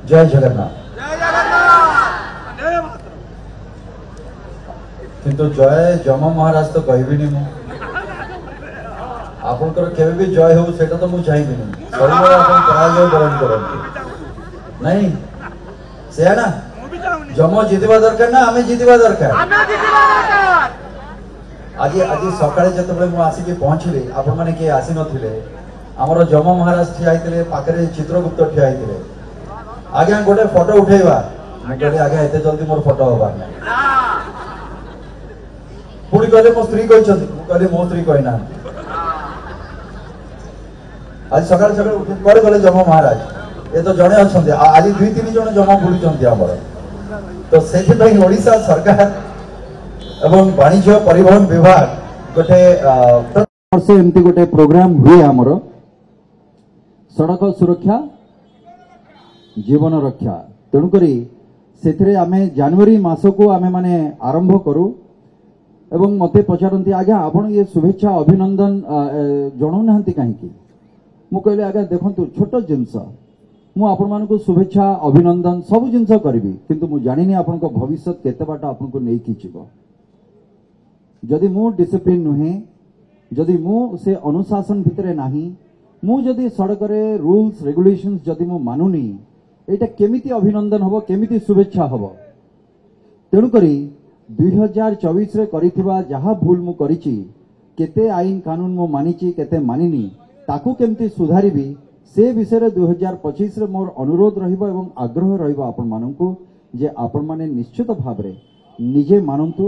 जय जगन्नाथ किंतु जय जम महाराज तो कहबी मु आपनकर केबे भी जय हो सेटा तो मु चाहिबी सब आपन पराजय बरण करंती नहीं से ना जम जितवा दरकार ना आमे जितवा दरकार आज आज सकाळे जतबे मु आसी के पहुंचली आपन माने के आसी नथिले हमर जम महाराज ठिया आइतले पाखरे चित्रगुप्त ठिया आइतले आगे गोटे फोटो उठेवा मु कहले आगे एते जल्दी मोर फोटो होबा नै पुणी कहले मो स्त्री कहछथि मु कहले मो स्त्री कहना आज सकाळ सकाळ उठ करे गले जम महाराज ए तो जणे अछन्ते आज दुई तीन जण जम बुली चंती हमर तो सेहि भाई ओडिसा सरकार एवं वाणिज्य परिवहन विभाग गोटे वर्ष एमती गोटे प्रोग्राम हुए हमर सड़क सुरक्षा जीवन रक्षा तेणुक से आमे जनवरी मास को आमे माने आरंभ करूँ एवं मते पचारती आज्ञा आपण ये शुभेच्छा अभिनंदन जनाऊ ना कहीं मु कहले आज्ञा देखंतु छोट जिनस मु आपण मानकु शुभेच्छा अभिनंदन सब जिनस करिवि किंतु मु जानिनी आपण को भविष्य केते बाट आपण को नै किचिबो जदि मु डिसिप्लिन नुहे जदि मु से अनुशासन भितरे नाही मु जदि सड़क रे रूल्स रेगुलेशंस जदि मु मानुनी एटा केमिति अभिनंदन हबो केमिति शुभेच्छा हबो तेणु करी 2024 रे करिथिबा जहा भूल मु करिछि केते आईन कानून मु मानिछि केते मानिनी ताकू केमिति सुधारिबी से विषय रे 2025 रे मोर अनुरोध रहिबो एवं आग्रह रहिबो आपण माननकु जे आपण माने निश्चित भाव रे निजे मानंतु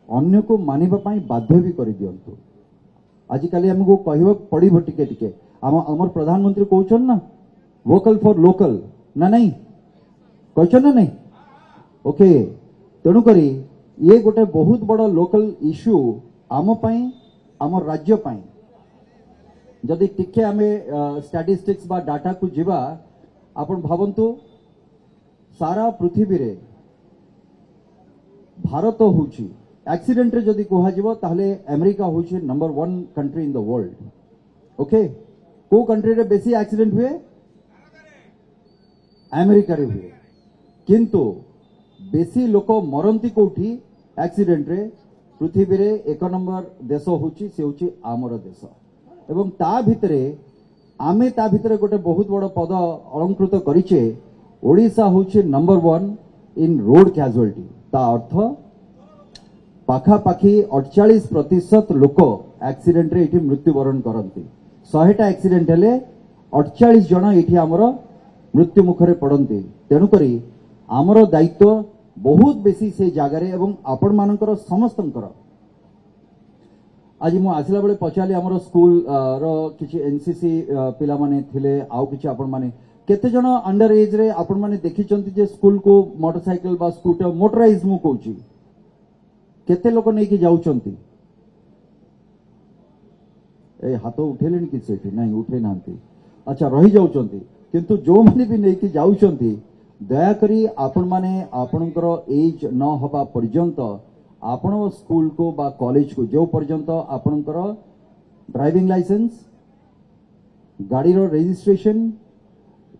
अन्य को मानिबा पई बाध्य भी करि दियंतु आज काली हमको कहबो पड़िबो टिके टिके हमर प्रधानमंत्री कहउछन ना वोकल फॉर लोकल ना नहीं कहउछन ना नहीं ओके तेणु करी ये गोटे बहुत बड़ लोकल इश्यू आम पई हमर राज्य पई जदि टिके आमे स्टैटिस्टिक्स बा डाटा को जिबा आपण भावंतु सारा पृथ्वी रे भारत होउची एक्सीडेंट रे जदि कोहा जिवो ताहले अमेरिका होउची number 1 country in the world okay को कंट्री रे बेसी एक्सीडेंट हुए अमेरिका रे हुए किंतु बेसी लोक मरंती कोठी एक्सीडेंट रे पृथ्वी रे 1 नंबर देश होउची से होउची आमर देश एवं ता भितरे आमे ता भितरे गोटे बहुत बड़ पद अलंकृत करिचे ओडिसा होउची नंबर 1 इन रोड कैजुअलिटी ता अर्थ पाखा पाखी 48% लोक एक्सीडेंट रे इठी मृत्युवरण करंती 100टा एक्सीडेंट हेले 48 जन इठी हमर मृत्यु मुखरे पड़ंती तेणु करी हमर दायित्व बहुत बेसी से जगार एवं आपण मानकर समस्तंकर आज मु आसिला बेले पचाली हमर स्कूल रो किछि एनसीसी पिला माने थिले आउ किछि आपण माने केते जन अंडर एज रे आपण माने देखि चंती जे स्कूल को मोटरसाइकिल बा स्कूटर मोटराइज मु कहूची केते लोक नै कि जाउचंती ए हाथ उठेलेन कि सेठी नहीं उठे नांती अच्छा रही जाउचंती किंतु जो माने भी नै कि जाउचंती दया करी आपण माने आपणकर एज न हबा पर्यंत आपण स्कूल को बा कॉलेज को जो पर्यंत आपणकर ड्राइविंग लाइसेंस गाड़ी रो रजिस्ट्रेशन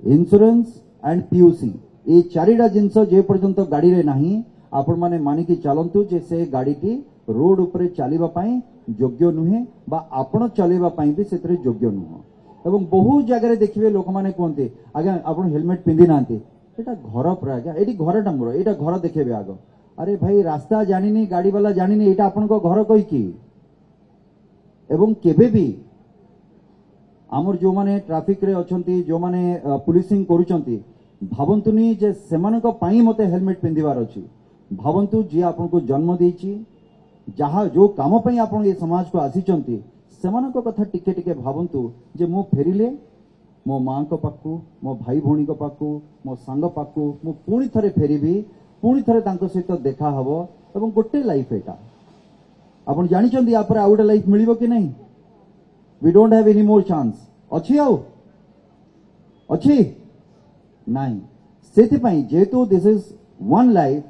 इंश्योरेंस एंड पीयूसी ए चारिटा जिंस जे पर्यंत गाड़ी रे नाही आपण माने मानि कि चलंतु जे से गाड़ीटी रोड ऊपर चलीबा पई योग्य नुहे बा आपण चलेबा पई भी सेतरे योग्य नुह एवं बहु जगह देखिबे लोक माने कोनते आगे आपण हेलमेट पिंदी नांती एटा घर पर आगे एटी घरटा मोर एटा घर देखेबे आगो अरे भाई रास्ता जानिनी गाड़ी वाला जानिनी एटा आपण को घर कहि की एवं केबे भी आमर जो माने ट्रैफिक रे अछंती जो माने पुलिसिंग करूचंती भावंतुनी जे सेमानक पई मते हेलमेट पिंदिवार अछि भावंतु जे आपण को जन्म देछि जहा जो काम पई आपण ए समाज को आसीचंती सेमानक कथा टिके टिके भावंतु जे मो फेरिले मो मां को पाकू मो भाई भौणी को पाकू मो संग पाकू मो पुणी थरे फेरिबी पुणी थरे तांको सहित देखा हबो एवं गोटे लाइफ एटा आपण जानि चंदी या पर आउट लाइफ मिलिबो कि नहीं we don't have any more chance अछि आउ अछि नहीं सेति पई जेतु this is one life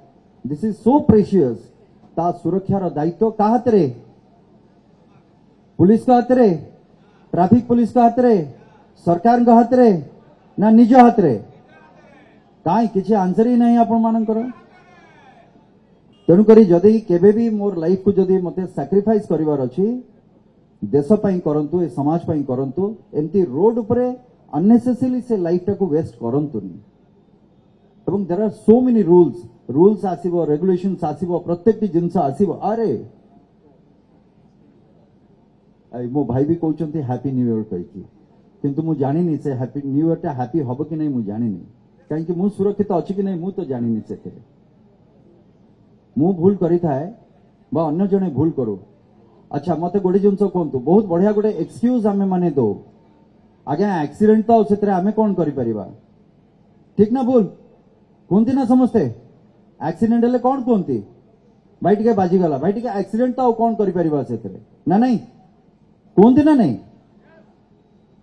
this is so precious ता सुरक्षार दायित्व का हाथ रे पुलिस का हाथ रे ट्रैफिक पुलिस का हाथ रे सरकार का हाथ रे ना निज हाथ रे कहीं किसी आंसर ही नहीं आपण मानकर तेणुक जदि केबे भी मोर लाइफ को जदि मते सैक्रिफाइस करिवार अछि देश पई करंतु ए समाज पई करंतु एमती रोड उपरे अननेसेसरी से लाइफ टाको वेस्ट करंतुनी एवं there are so many rules आसीबो रेगुलेशंस आसीबो प्रत्येक जिंस आसीबो अरे मो भाई भी कहते हैप्पी न्यू ईयर कही किंतु मु जानिनी से हैप्पी न्यू ईयर टा हैप्पी हबो कि नहीं मु जानिनी कहीं मु सुरक्षित अच्छी कि नहीं मु तो जानिनी से मु भूल करी थाए बा अन्य जने भूल करू अच्छा मते गोटे जिनस कहतु बहुत बढ़िया गोटे एक्सक्यूज आमे माने दो आज्ञा एक्सीडेंट तो से आमे कौन करि परिबा ठीक ना भूल कहती ना समस्ते एक्सीडेंट हेले कौन कहती भाई टिके बाजीगला भाई टिके एक्सीडेंट तो कौन करि परिबा से ना नहीं कहती ना नहीं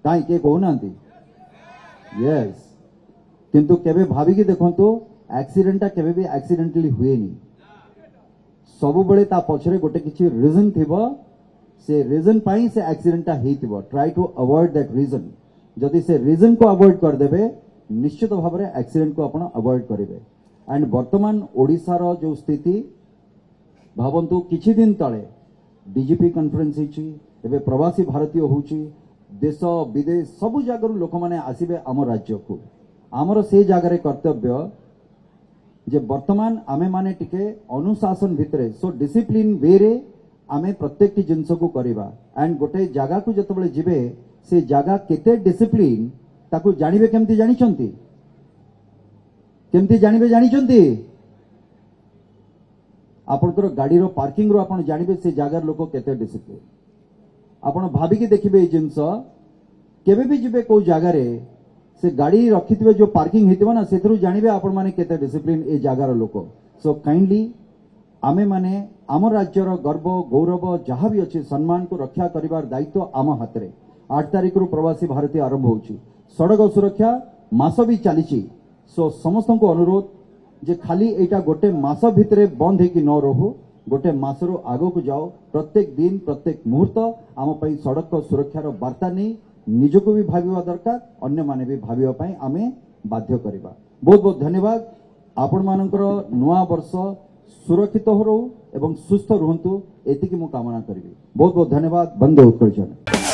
कहीं किए कहना यस किंतु केबे भाविकी देखंतु एक्सीडेंट टा केबे भी एक्सीडेंटली हुए नहीं सब बेले ता पछरे गोटे किछि रीजन थिबो से रीजन पाई से एक्सीडेंट टा हेतिबो try to avoid that reason जदि से रीजन को अवॉइड कर देबे निश्चित भाव में एक्सीडेंट को आपण अवॉइड करेंगे एंड वर्तमान ओडिसा रो जो स्थिति भावंतु किछि दिन तले डीजीपी कॉन्फ्रेंस हिची एबे प्रवासी भारतीय होची देश विदेश सब जगह लोक माने आसीबे आम राज्य को आमर से जगह कर्तव्य जे वर्तमान आमे माने टिके अनुशासन भितरे सो डिसिप्लिन वे रे आमे प्रत्येक जिनस को करिबा एंड गोटे जगह को जतबेले जिबे से जगह केते डिसिप्लिन ताकू जानिबे केमती जानिचंती केमती जानिबे जानिचंती आपनकर गाड़ी रो पार्किंग रो आपण जानिबे से जगह लोक केते डिसिप्लिन आपण भाबिकी देखिबे ए जिंस केबे भी जिबे को जगह रे से गाड़ी रखिथिबे जो पार्किंग हेतिबो ना सेथरु जानिबे आपण माने केते डिसिप्लिन ए जगह रो लोक सो काइंडली आमे माने आम राज्यर गर्व गौरव जहाँ भी अच्छी सम्मान को रक्षा करिवार दायित्व आम हाथ में 8 तारिख रु प्रवासी भारतीय आरंभ होची सड़क सुरक्षा मास भी चली सो समस्त को अनुरोध जे खाली एटा गोटे मास भितरे बंद है कि न रहू गोटे मास रु आगो को जाओ प्रत्येक दिन प्रत्येक मुहूर्त आम पई सड़क सुरक्षार वार्ता नहीं निजको भी भाविबा दरकार अन्य माने भी भाविबा पई आमे बाध्य करिबा बहुत बहुत धन्यवाद आपण मानकर नुआ वर्ष सुरक्षित हो एवं सुस्थ रुहंतु एतिकी मु कामना करिबी बहुत बहुत धन्यवाद बंदे उत्कर्षण।